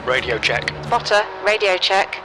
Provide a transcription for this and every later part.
Radio check. Spotter, radio check.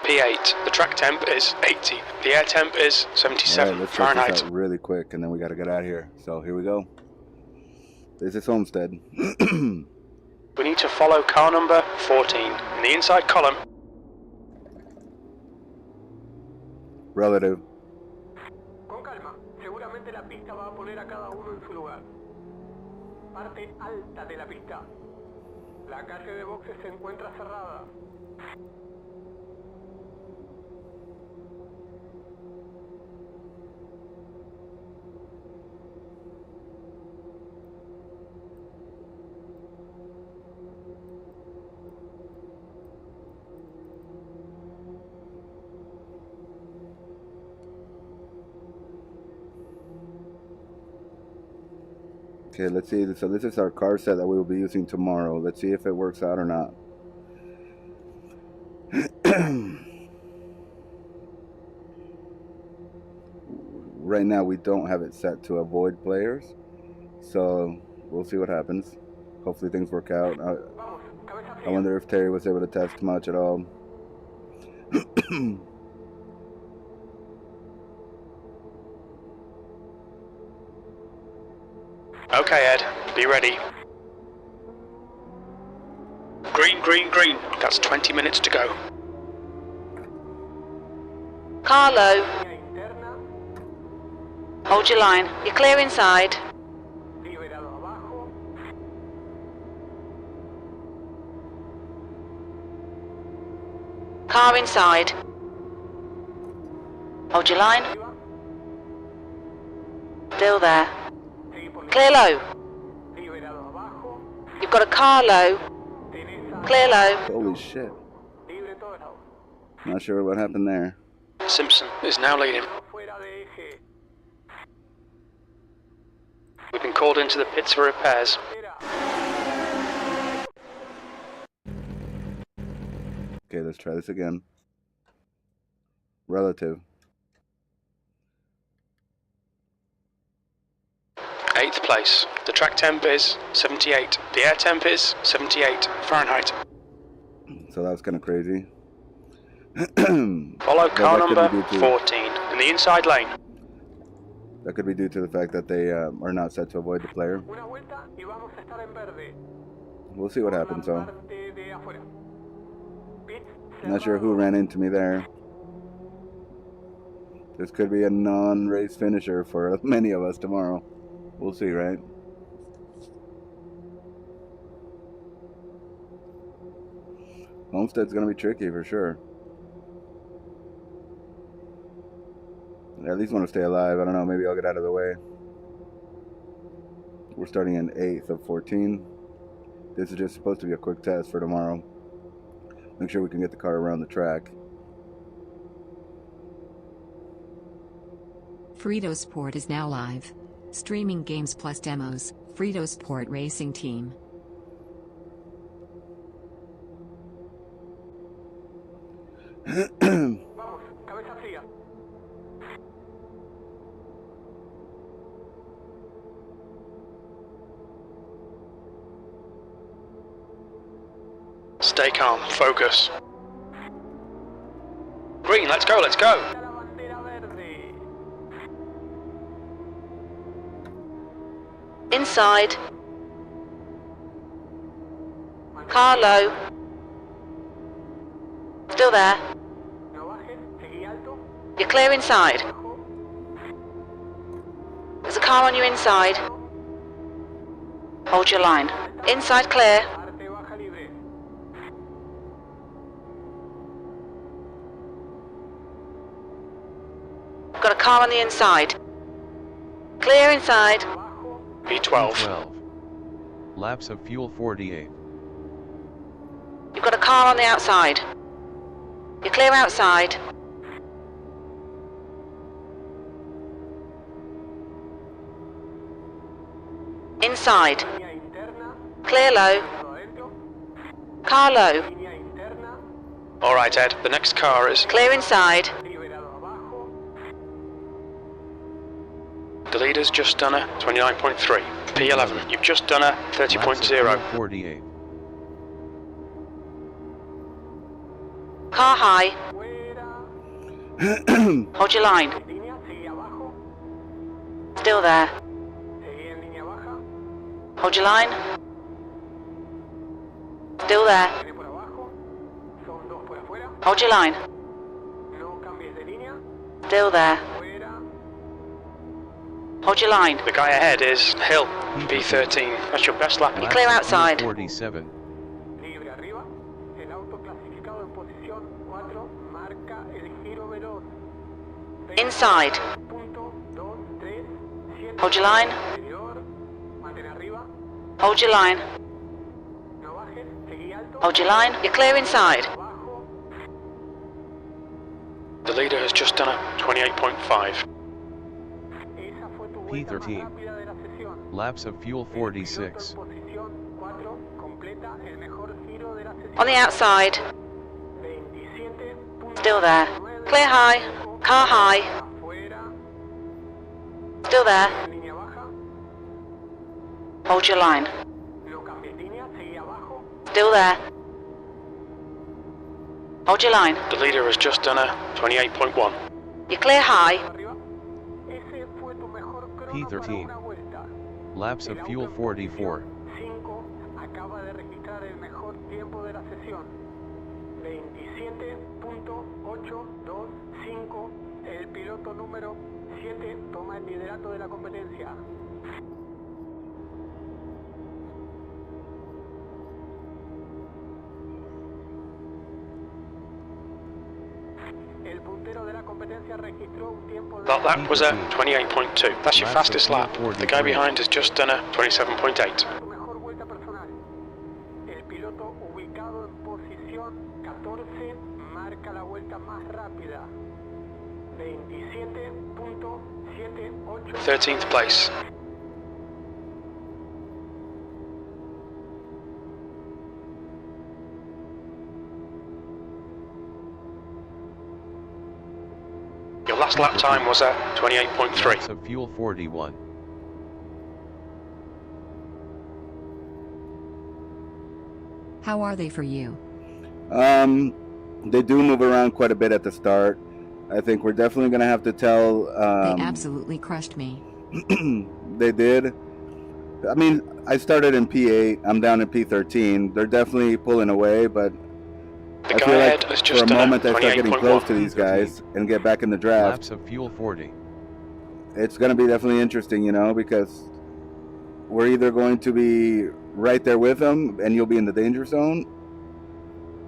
P8. The track temp is 80. The air temp is 77 let's Fahrenheit. Check this out really quick, and then we got to get out of here. So here we go. This is Homestead. We need to follow car number 14 in the inside column. Relative. Con calma, seguramente la pista va a poner a cada uno en su lugar. Parte alta de la pista. La calle de boxes se encuentra cerrada. Okay, let's see. So this is our car set that we will be using tomorrow. Let's see if it works out or not. Right now we don't have it set to avoid players, so we'll see what happens. Hopefully things work out. I wonder if Terry was able to test much at all. Okay, Ed, be ready. Green, green, green. That's 20 minutes to go. Carlo, hold your line. You're clear inside. Liberado abajo. Car inside. Hold your line. Still there. Clear low. Liberado abajo. You've got a car low. Clear low. Holy shit. Libre todo. Not sure what happened there. Simpson is now leading. Fuera de eje. We've been called into the pits for repairs. Okay, let's try this again. Relative. 8th place. The track temp is 78. The air temp is 78 Fahrenheit. So that was kind of crazy. Follow car that could number be due to- 14 in the inside lane. That could be due to the fact that they are not set to avoid the player. Una vuelta y vamos a estar en verde. We'll see what happens though. Parte de afuera. Pits Not sure who ran into me there. This could be a non-race finisher for many of us tomorrow. We'll see, right? Homestead's going to be tricky for sure. I at least want to stay alive. I don't know, maybe I'll get out of the way. We're starting in 8th of 14. This is just supposed to be a quick test for tomorrow. Make sure we can get the car around the track. Fritosport is now live. Streaming games plus demos. Fritosport Racing Team. Vamos, cabeza fría. Stay calm. Focus. Green, let's go, let's go. La bandera verde. Inside. Car low. Still there. No bajes, seguí alto. You're clear inside. Bajo. There's a car on your inside. Hold your line. Inside clear. Parte baja libre. Got a car on the inside. Clear inside. Bajo. P12. 12. Laps of fuel 48. You've got a car on the outside. You're clear outside. Inside. Línea interna. Clear low. Todo adentro. Car low. Línea interna. All right, Ed. The next car is Clear inside. Liberado abajo. the leader's just done a 29.3. P11. You've just done a Laps of fuel 30.0. 48. Car high. Fuera. Hold your line. Línea, seguí abajo. Still there. Seguí en línea baja. Hold your line. Still there. Viene por abajo. Son dos por afuera. Hold your line. No cambies de línea. Still there. Fuera. Hold your line. The guy ahead is Hill. P13. That's your best lap. You're clear Laps of fuel outside. 47. Libre arriba. El auto clasificado en posición 4 marca el giro veloz. Inside. Punto 2, 3, 7. Hold your line. Interior. Mantén arriba. Hold your line. No bajes. Seguí alto. Hold your line. You're clear inside. Abajo. The leader has just done a 28.5. Esa fue tu vuelta más P13. rápida de la sesión. Laps of fuel El piloto 46. en posición 4 completa el mejor giro de la sesión. On the outside. 27.9. Still there. Clear high. Car high. Afuera. Still there. En línea baja. Hold your line. No cambies línea. Seguí abajo. Still there. Hold your line. The leader has just done a 28.1. You're clear high. Arriba. Ese fue tu mejor crono para P13. una vuelta. Laps of fuel 44. 5 acaba de registrar el mejor tiempo de la sesión. 27.825. El piloto número 7 toma el liderato de la competencia. El puntero de la competencia registró un tiempo de That lap was a 28.2. That's your Laps of fastest fuel lap. The guy 43. behind has just done a 27.8. su mejor vuelta personal. El piloto ubicado en posición 14 marca la vuelta más rápida. 27.78. 13th place. Your last lap time was a 28.3. Laps of fuel 41. How are they for you? They do move around quite a bit at the start. I think we're definitely going to have to tell. They absolutely crushed me. They did. I mean, I started in P8. I'm down in P13. They're definitely pulling away, but The I guy feel ahead like has for just a done moment a I start getting close to 28.1. these guys and get back in the draft. Laps of fuel 40. It's going to be definitely interesting, you know, because we're either going to be right there with them and you'll be in the danger zone,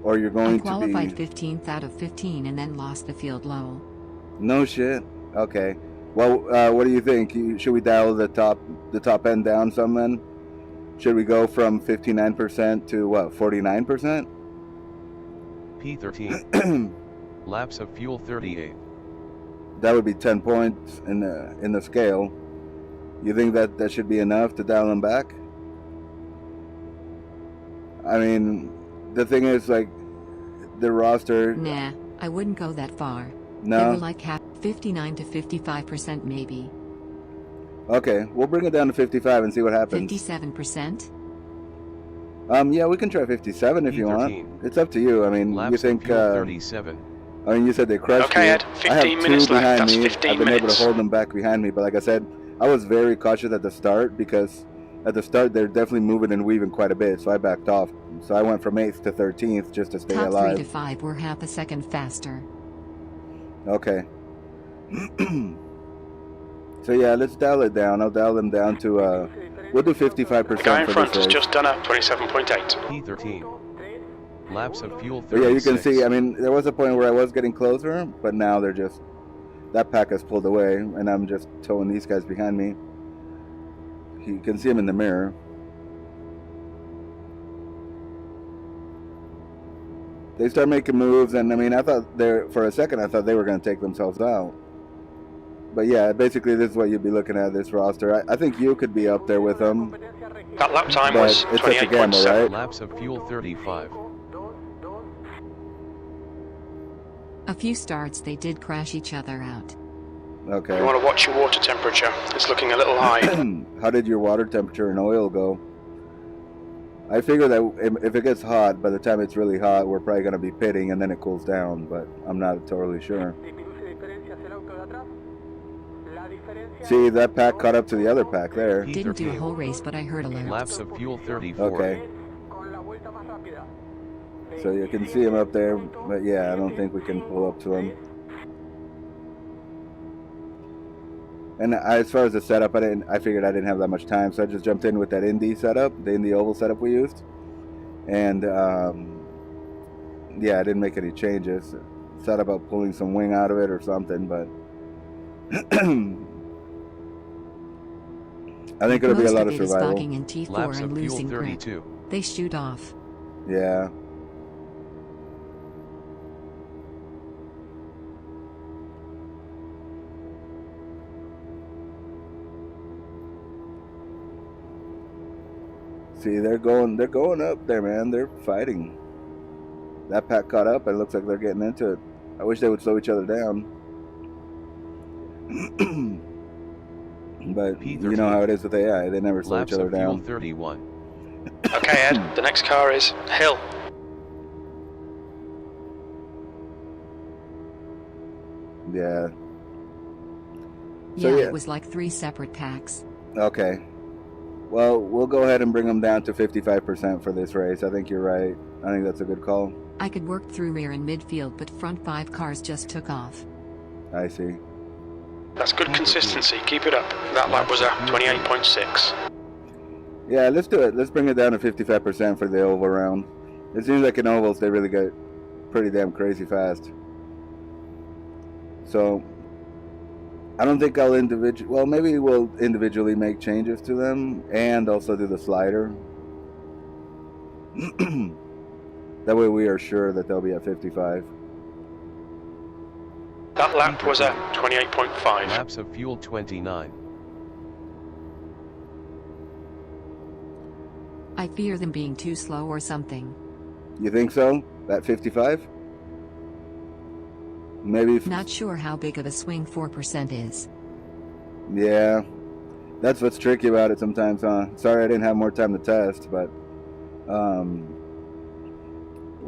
or you're I going to qualified be... 15th out of 15 and then lost the field low. No shit. Okay. Well, what do you think? Should we dial the top end down some then? Should we go from 59% to what, 49%? P13. Laps of fuel 38. That would be 10 points in the scale. You think that should be enough to dial them back? I mean, the thing is, like, the roster... Nah, I wouldn't go that far. No? They were like 59 to 55% maybe. Okay, we'll bring it down to 55 and see what happens. 57%? Yeah, we can try 57 if you want. It's up to you. I mean, Laps you think... 37. I mean, you said they crushed Okay, you. Ed, 15 I have minutes two left. behind That's me. 15 I've been able minutes. to hold them back behind me, but like I said, I was very cautious at the start because at the start they're definitely moving and weaving quite a bit, so I backed off. So I went from 8th to 13th just to stay Top alive. 3 to 5 were half a second faster. Okay. So yeah, let's dial it down. I'll dial them down to, we'll do 55% The guy in for front this has race. just done a 27.8. P13. Laps of fuel But yeah, you 36. can see, I mean, there was a point where I was getting closer, but now they're just, that pack has pulled away, and I'm just towing these guys behind me. You can see them in the mirror. They start making moves, and I mean, I thought for a second, I thought they were going to take themselves out. But yeah, basically, this is what you'd be looking at, this roster. I think you could be up there with them. That lap time But was it's such a gamble, 28.7. right? Laps of fuel 35. A few starts they did crash each other out. Okay. You want to watch your water temperature. It's looking a little high. How did your water temperature and oil go? I figure that if it gets hot, by the time it's really hot, we're probably going to be pitting and then it cools down, but I'm not totally sure. See, that pack caught up to the other pack there. Didn't do a whole race, but I heard alerts. Laps of fuel 34. Okay. So you can see him up there, but yeah, I don't think we can pull up to him. And as far as the setup, I figured I didn't have that much time, so I just jumped in with that Indy setup, the Indy oval setup we used. And yeah, I didn't make any changes. Thought about pulling some wing out of it or something, but I think it'll be a lot of survival. Most of it is bugging in T4 Laps and of fuel losing grip. 32. They shoot off. Yeah. See, they're going up there, man. They're fighting. That pack caught up, and it looks like they're getting into it. I wish they would slow each other down. But you know how it is with AI. They never slow Laps each other of fuel down. 31. Okay, Ed, the next car is Hill. Yeah. Yeah, So, yeah. it was like 3 separate packs. Okay. Well, we'll go ahead and bring them down to 55% for this race. I think you're right. I think that's a good call. I could work through rear and midfield, but front 5 cars just took off. I see. That's good consistency. Keep it up. That lap was a 28.6. Yeah, let's do it. Let's bring it down to 55% for the oval round. It seems like in ovals they really get pretty damn crazy fast. So I don't think I'll well, maybe we'll individually make changes to them and also do the slider. That way we are sure that they'll be at 55. That lap was a 28.5. Laps of fuel 29. I fear them being too slow or something. You think so? At 55? Maybe. Not sure how big of a swing 4% is. Yeah. That's what's tricky about it sometimes, huh? Sorry I didn't have more time to test, but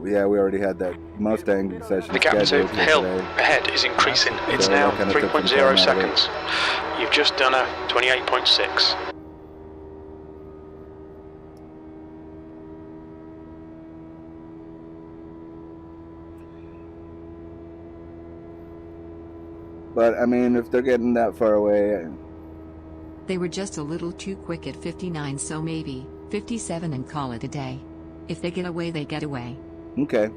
yeah, we already had that Mustang session. The gap to scheduled Hill today. ahead is increasing. It's So now that kinda took some 3.0 time out of it. seconds. You've just done a 28.6. But I mean, if they're getting that far away, They were just a little too quick at 59, so maybe 57 and call it a day. If they get away, they get away. okay.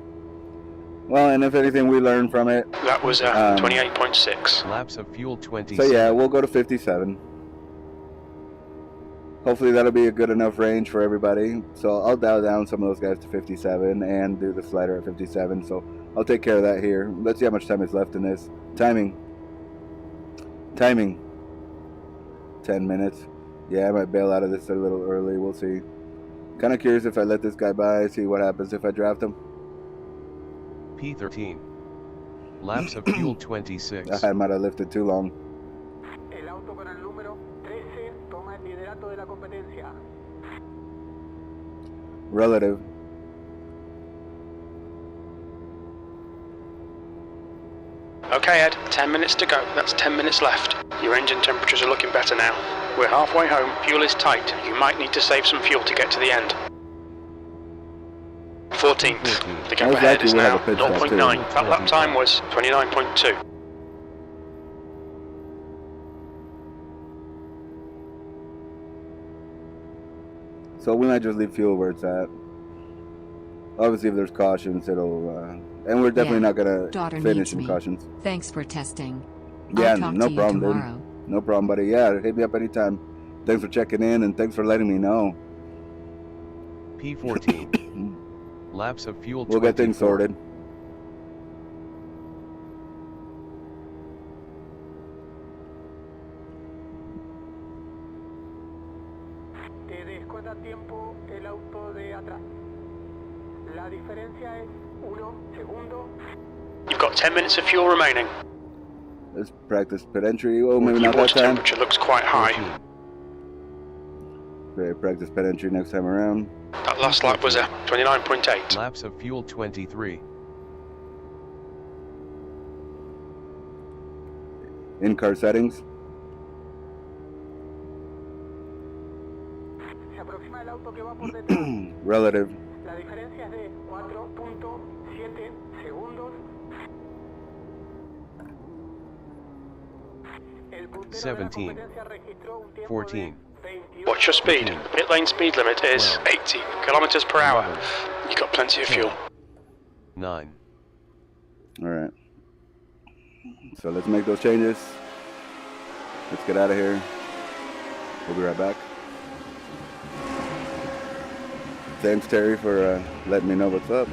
Well, and if anything, we learn from it. That was 28.6. Laps of fuel So 27. yeah, we'll go to 57. Hopefully that'll be a good enough range for everybody. So I'll dial down some of those guys to 57 and do the slider at 57. So I'll take care of that here. Let's see how much time is left in this. Timing. 10 minutes. Yeah, I might bail out of this a little early. We'll see. Kind of curious if I let this guy by, see what happens if I draft him. P13. Laps of fuel 26. I might have lifted too long. El auto con el número 13 toma el liderato de la competencia. Relative. Okay, Ed, 10 minutes to go. That's 10 minutes left. Your engine temperatures are looking better now. We're halfway home. Fuel is tight. You might need to save some fuel to get to the end. 14th. The gap Most ahead likely is we'll have now a pit stop, 0.9. too. That lap time was 29.2. So we might just leave fuel where it's at. Obviously, if there's cautions, it'll... and we're definitely not going to Daughter finish needs in me. cautions. Thanks for testing. Yeah, I'll talk no to you problem, tomorrow. dude. No problem, buddy. Yeah, hit me up anytime. Thanks for checking in, and thanks for letting me know. P14. Laps of fuel 24. We'll get things sorted. Te descuenta tiempo el auto de atrás. La diferencia es 1 segundo. You've got 10 minutes of fuel remaining. Let's practice pit entry. Oh, maybe Your not that water time. temperature looks quite high. 14. Okay, practice pit entry next time around. That last lap was 29.8. Laps of fuel 23. In-car settings. Se aproxima el auto que va por detrás. Relative. La diferencia es de 4.7 segundos. El puntero de la 17. competencia registró un tiempo 14. de 28. What's your speed? Pit lane speed limit is 80 kilometers per hour. You've got plenty of fuel. 9. All right. So let's make those changes. Let's get out of here. We'll be right back. Thanks, Terry, for letting me know what's up.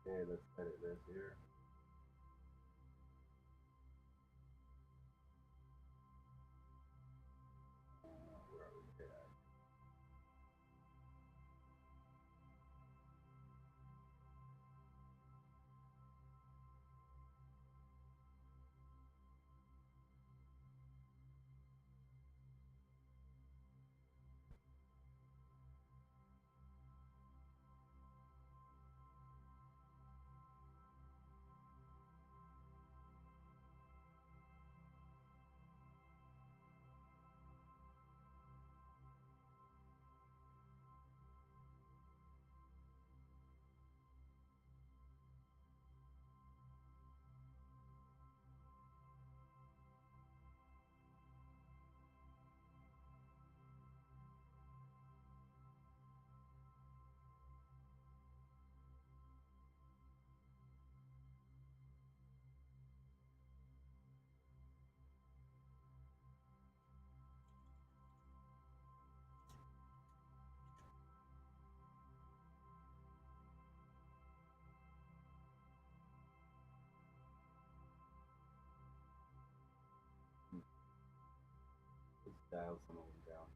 Okay, let's edit this here. dial some of them down.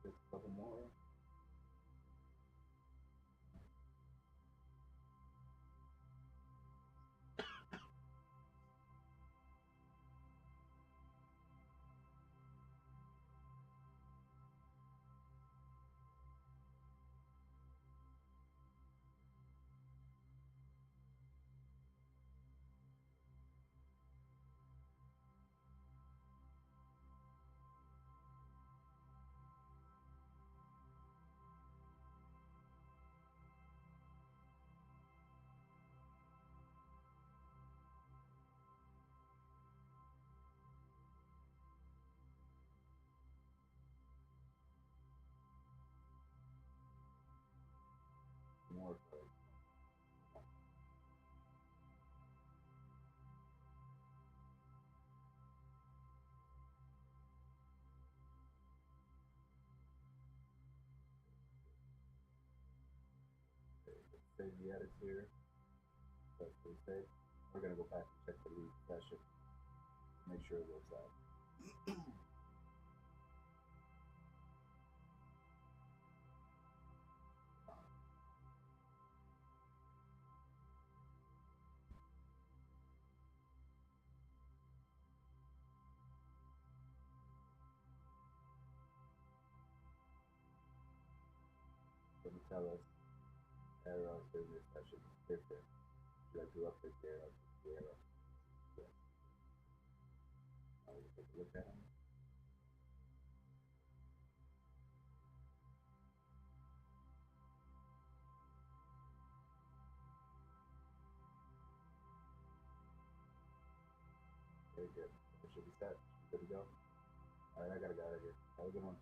Just a couple more. More cards. Okay, let's save the edits here. That's what we say. We're gonna go back and check the lead session. Make sure it works out. Going to tell us errors in this session is different. Should I do update the error? The error. Yeah. Now we take a look at them. Very good. It should be set. Good to go. Alright, I gotta get out of here. Have a good one.